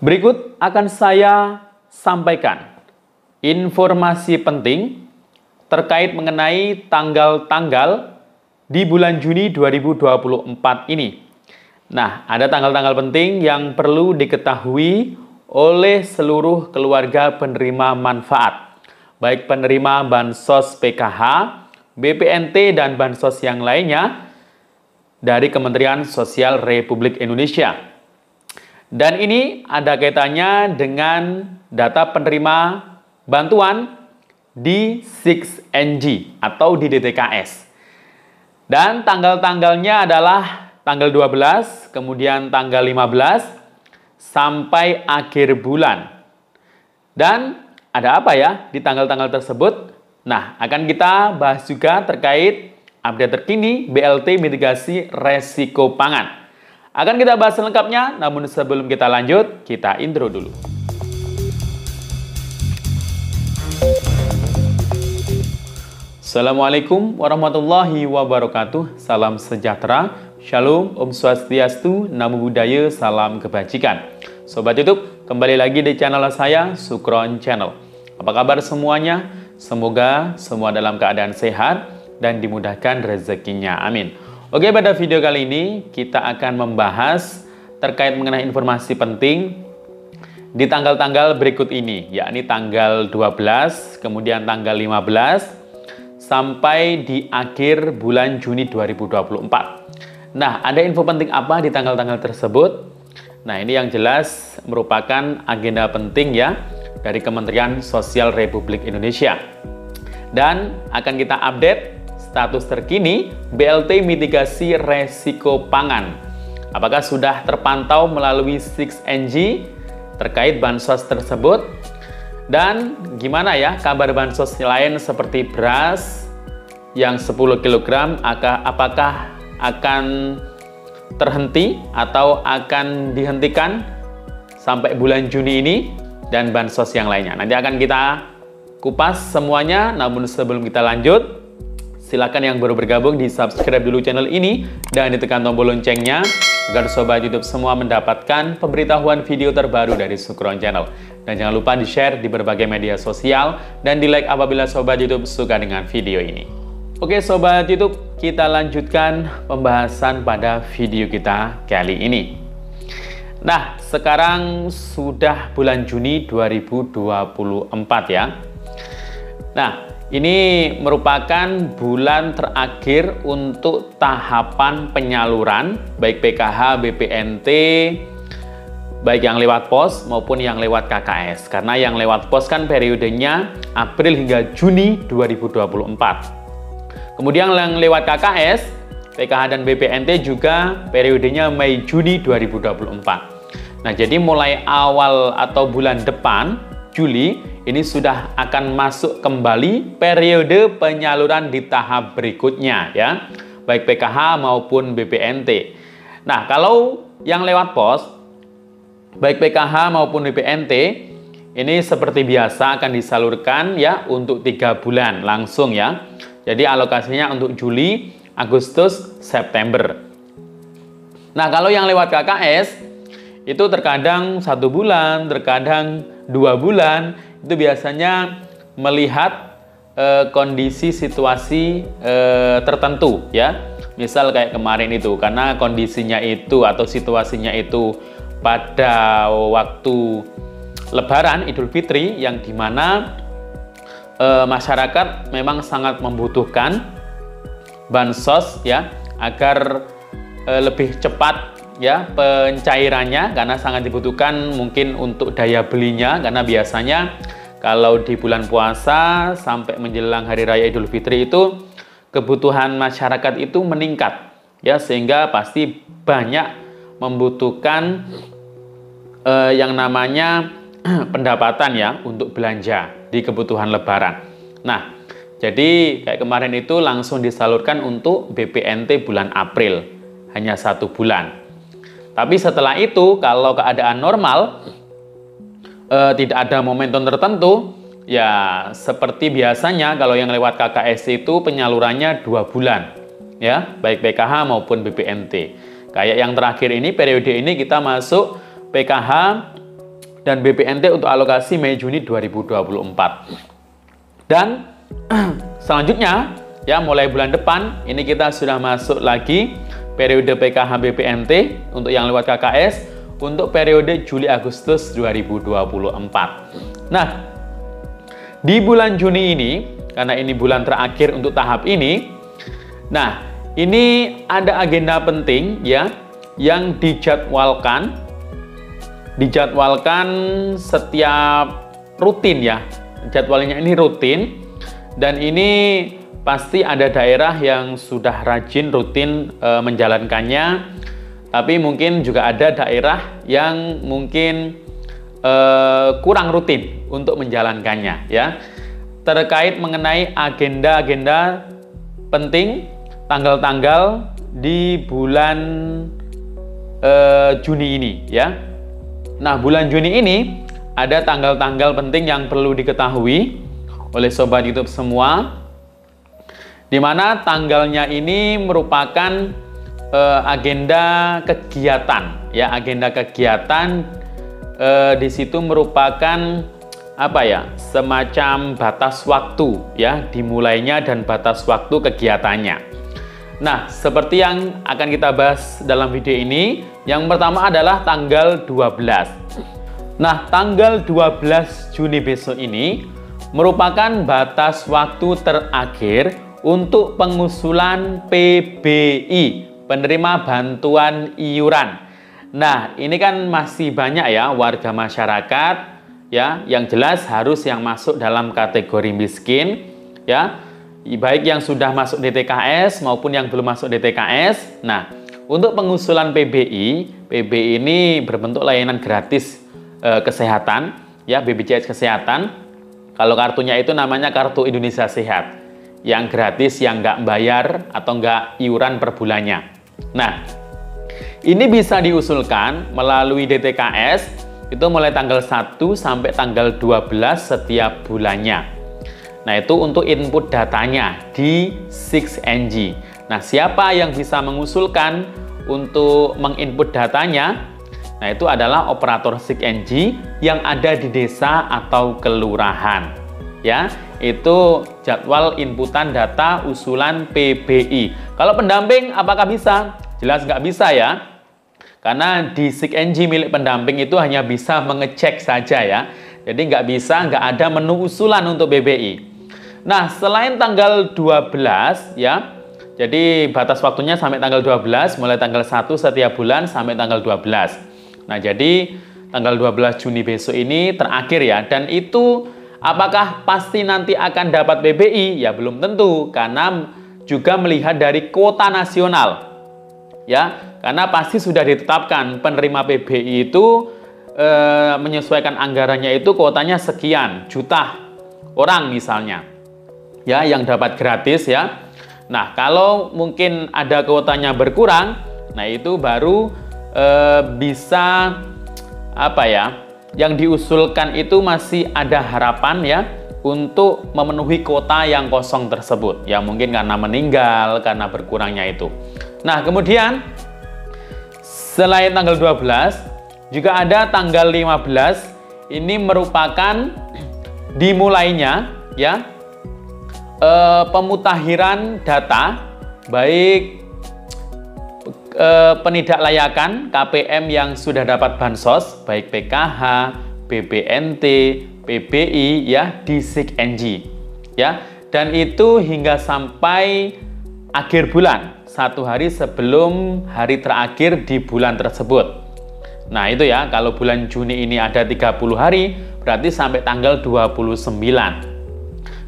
Berikut akan saya sampaikan informasi penting terkait mengenai tanggal-tanggal di bulan Juni 2024 ini. Nah, ada tanggal-tanggal penting yang perlu diketahui oleh seluruh keluarga penerima manfaat, baik penerima Bansos PKH, BPNT, dan Bansos yang lainnya dari Kementerian Sosial Republik Indonesia. Dan ini ada kaitannya dengan data penerima bantuan di 6NG atau di DTKS. Dan tanggal-tanggalnya adalah tanggal 12, kemudian tanggal 15, sampai akhir bulan. Dan ada apa ya di tanggal-tanggal tersebut? Nah, akan kita bahas juga terkait update terkini BLT mitigasi resiko pangan. Akan kita bahas lengkapnya, namun sebelum kita lanjut, kita intro dulu. Assalamualaikum warahmatullahi wabarakatuh. Salam sejahtera, Shalom, Om Swastiastu, Namo Buddhaya, salam kebajikan. Sobat YouTube, kembali lagi di channel saya, Sukron Channel. Apa kabar semuanya? Semoga semua dalam keadaan sehat dan dimudahkan rezekinya. Amin. Oke, pada video kali ini kita akan membahas terkait mengenai informasi penting di tanggal-tanggal berikut ini, yakni tanggal 12, kemudian tanggal 15, sampai di akhir bulan Juni 2024. Nah, ada info penting apa di tanggal-tanggal tersebut? Nah, ini yang jelas merupakan agenda penting ya dari Kementerian Sosial Republik Indonesia. Dan akan kita update status terkini BLT mitigasi resiko pangan. Apakah sudah terpantau melalui 6NG terkait bansos tersebut? Dan gimana ya kabar bansos lain seperti beras yang 10 kg apakah akan terhenti atau akan dihentikan sampai bulan Juni ini, dan bansos yang lainnya. Nanti akan kita kupas semuanya, namun sebelum kita lanjut, silakan yang baru bergabung di subscribe dulu channel ini dan ditekan tombol loncengnya agar sobat YouTube semua mendapatkan pemberitahuan video terbaru dari Sukron Channel. Dan jangan lupa di-share di berbagai media sosial dan di-like apabila sobat YouTube suka dengan video ini. Oke sobat YouTube, kita lanjutkan pembahasan pada video kita kali ini. Nah, sekarang sudah bulan Juni 2024 ya. Nah, ini merupakan bulan terakhir untuk tahapan penyaluran baik PKH, BPNT, baik yang lewat pos maupun yang lewat KKS. Karena yang lewat pos kan periodenya April hingga Juni 2024. Kemudian yang lewat KKS, PKH dan BPNT juga periodenya Mei Juni 2024. Nah, jadi mulai awal atau bulan depan Juli ini sudah akan masuk kembali periode penyaluran di tahap berikutnya ya, baik PKH maupun BPNT. Nah, kalau yang lewat pos, baik PKH maupun BPNT, ini seperti biasa akan disalurkan ya untuk 3 bulan langsung ya. Jadi alokasinya untuk Juli, Agustus, September. Nah, kalau yang lewat KKS, itu terkadang 1 bulan, terkadang 2 bulan, itu biasanya melihat kondisi situasi tertentu ya. Misal kayak kemarin itu, karena kondisinya itu atau situasinya itu pada waktu Lebaran Idul Fitri yang dimana masyarakat memang sangat membutuhkan bansos ya agar lebih cepat ya pencairannya, karena sangat dibutuhkan mungkin untuk daya belinya, karena biasanya kalau di bulan puasa sampai menjelang Hari Raya Idul Fitri itu kebutuhan masyarakat itu meningkat ya, sehingga pasti banyak membutuhkan yang namanya pendapatan ya untuk belanja di kebutuhan Lebaran. Nah, jadi kayak kemarin itu langsung disalurkan untuk BPNT bulan April, hanya 1 bulan. Tapi setelah itu, kalau keadaan normal, tidak ada momentum tertentu, ya seperti biasanya kalau yang lewat KKS itu penyalurannya 2 bulan, ya baik PKH maupun BPNT. Kayak yang terakhir ini, periode ini kita masuk PKH dan BPNT untuk alokasi Mei-Juni 2024. Dan selanjutnya ya, mulai bulan depan ini kita sudah masuk lagi periode PKH BPNT untuk yang lewat KKS untuk periode Juli Agustus 2024. Nah, di bulan Juni ini, karena ini bulan terakhir untuk tahap ini, nah ini ada agenda penting ya yang dijadwalkan setiap rutin ya. Jadwalnya ini rutin, dan ini pasti ada daerah yang sudah rajin rutin menjalankannya, tapi mungkin juga ada daerah yang mungkin kurang rutin untuk menjalankannya ya. Terkait mengenai agenda-agenda penting, tanggal-tanggal di bulan Juni ini ya. Nah, bulan Juni ini ada tanggal-tanggal penting yang perlu diketahui oleh sobat YouTube semua, di mana tanggalnya ini merupakan agenda kegiatan ya. Agenda kegiatan di situ merupakan apa ya, semacam batas waktu ya dimulainya dan batas waktu kegiatannya. Nah, seperti yang akan kita bahas dalam video ini, yang pertama adalah tanggal 12. Nah, tanggal 12 Juni besok ini merupakan batas waktu terakhir untuk pengusulan PBI, penerima bantuan iuran. Nah, ini kan masih banyak ya warga masyarakat ya, yang jelas harus yang masuk dalam kategori miskin ya, baik yang sudah masuk DTKS maupun yang belum masuk DTKS. Nah, untuk pengusulan PBI ini berbentuk layanan gratis kesehatan ya, BPJS Kesehatan. Kalau kartunya itu namanya Kartu Indonesia Sehat, yang gratis, yang nggak bayar atau nggak iuran per bulannya. Nah, ini bisa diusulkan melalui DTKS itu mulai tanggal 1 sampai tanggal 12 setiap bulannya. Nah, itu untuk input datanya di 6NG. Nah, siapa yang bisa mengusulkan untuk menginput datanya? Nah, itu adalah operator 6NG yang ada di desa atau kelurahan. Ya, itu jadwal inputan data usulan PBI. Kalau pendamping apakah bisa? Jelas nggak bisa ya. Karena di 6NG milik pendamping itu hanya bisa mengecek saja ya. Jadi nggak ada menu usulan untuk PBI. Nah, selain tanggal 12 ya, jadi batas waktunya sampai tanggal 12, mulai tanggal 1 setiap bulan sampai tanggal 12. Nah, jadi tanggal 12 Juni besok ini terakhir ya, dan itu apakah pasti nanti akan dapat PBI? Ya, belum tentu, karena juga melihat dari kuota nasional. Ya, karena pasti sudah ditetapkan penerima PBI itu menyesuaikan anggarannya itu kuotanya sekian juta orang misalnya. Ya, yang dapat gratis ya. Nah, kalau mungkin ada kuotanya berkurang, nah itu baru bisa apa ya, yang diusulkan itu masih ada harapan ya untuk memenuhi kuota yang kosong tersebut ya, mungkin karena meninggal, karena berkurangnya itu. Nah, kemudian selain tanggal 12 juga ada tanggal 15. Ini merupakan dimulainya ya pemutakhiran data baik penidaklayakan KPM yang sudah dapat bansos baik PKH, BPNT, PBI ya di 6NG ya, dan itu hingga sampai akhir bulan, 1 hari sebelum hari terakhir di bulan tersebut. Nah, itu ya, kalau bulan Juni ini ada 30 hari, berarti sampai tanggal 29.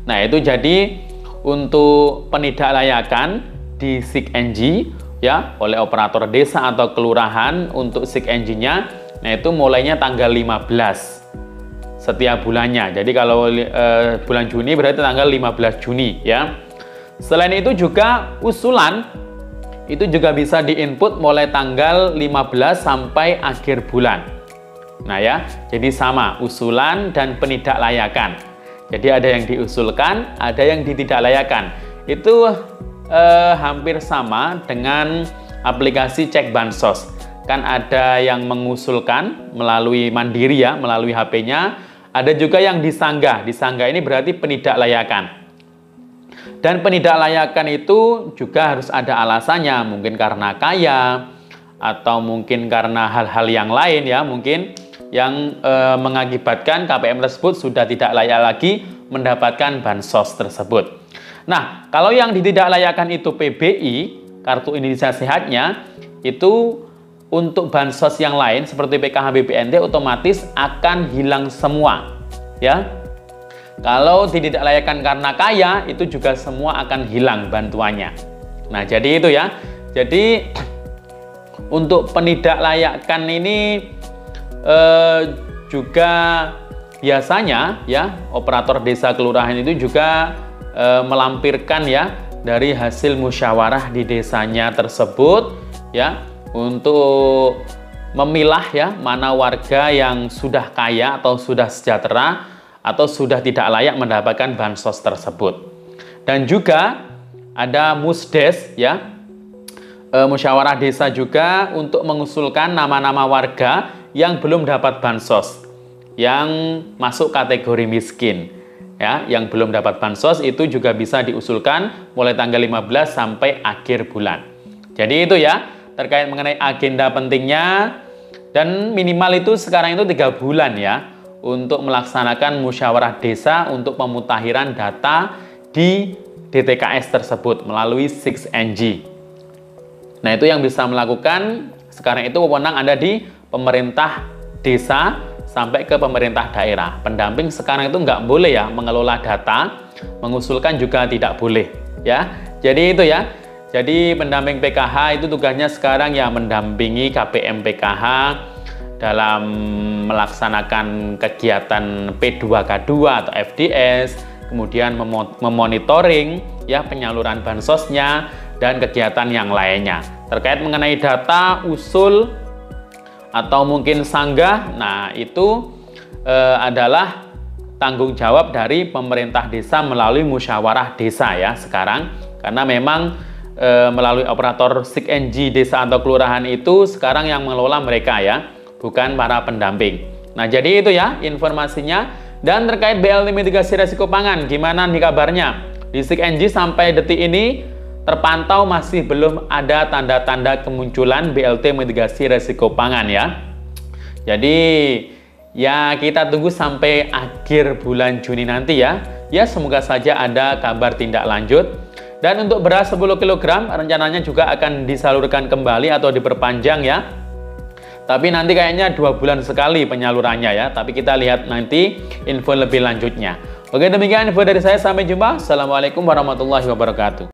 Nah, itu jadi untuk penidaklayakan di 6NG ya oleh operator desa atau kelurahan untuk 6NG-nya, nah itu mulainya tanggal 15 setiap bulannya. Jadi kalau bulan Juni berarti tanggal 15 Juni ya. Selain itu juga usulan itu juga bisa diinput mulai tanggal 15 sampai akhir bulan. Nah ya, jadi sama usulan dan penidaklayakan. Jadi ada yang diusulkan, ada yang ditidaklayakkan. Itu hampir sama dengan aplikasi cek bansos. kan ada yang mengusulkan melalui mandiri ya, melalui HP-nya, ada juga yang disanggah. Disanggah ini berarti penidaklayakan. Dan penidaklayakan itu juga harus ada alasannya, mungkin karena kaya, atau mungkin karena hal-hal yang lain ya, mungkin yang mengakibatkan KPM tersebut sudah tidak layak lagi mendapatkan bansos tersebut. Nah, kalau yang ditidaklayakkan itu PBI, Kartu Indonesia Sehatnya, itu untuk bansos yang lain seperti PKH BPNT otomatis akan hilang semua ya. Kalau ditidaklayakkan karena kaya, itu juga semua akan hilang bantuannya. Nah, jadi itu ya. Jadi untuk penidaklayakkan ini juga biasanya ya operator desa kelurahan itu juga melampirkan ya dari hasil musyawarah di desanya tersebut ya, untuk memilah ya mana warga yang sudah kaya atau sudah sejahtera atau sudah tidak layak mendapatkan bansos tersebut. Dan juga ada Musdes ya, musyawarah desa juga untuk mengusulkan nama-nama warga yang belum dapat bansos, yang masuk kategori miskin ya, yang belum dapat bansos itu juga bisa diusulkan mulai tanggal 15 sampai akhir bulan. Jadi itu ya terkait mengenai agenda pentingnya, dan minimal itu sekarang itu 3 bulan ya untuk melaksanakan musyawarah desa untuk pemutakhiran data di DTKS tersebut melalui 6NG. Nah, itu yang bisa melakukan sekarang itu wewenang ada di pemerintah desa sampai ke pemerintah daerah. Pendamping sekarang itu nggak boleh ya mengelola data, mengusulkan juga tidak boleh ya. Jadi itu ya. Jadi pendamping PKH itu tugasnya sekarang ya mendampingi KPM PKH dalam melaksanakan kegiatan P2K2 atau FDS, kemudian memonitoring ya penyaluran bansosnya dan kegiatan yang lainnya. Terkait mengenai data, usul atau mungkin sanggah, nah itu adalah tanggung jawab dari pemerintah desa melalui musyawarah desa ya sekarang, karena memang melalui operator 6NG desa atau kelurahan itu sekarang yang mengelola mereka ya, bukan para pendamping. Nah, jadi itu ya informasinya. Dan terkait BLT mitigasi resiko pangan, gimana nih kabarnya? Di 6NG sampai detik ini terpantau masih belum ada tanda-tanda kemunculan BLT mitigasi resiko pangan ya. Jadi ya kita tunggu sampai akhir bulan Juni nanti ya. Ya semoga saja ada kabar tindak lanjut. Dan untuk beras 10 kg rencananya juga akan disalurkan kembali atau diperpanjang ya. Tapi nanti kayaknya 2 bulan sekali penyalurannya ya. Tapi kita lihat nanti info lebih lanjutnya. Oke, demikian info dari saya. Sampai jumpa. Assalamualaikum warahmatullahi wabarakatuh.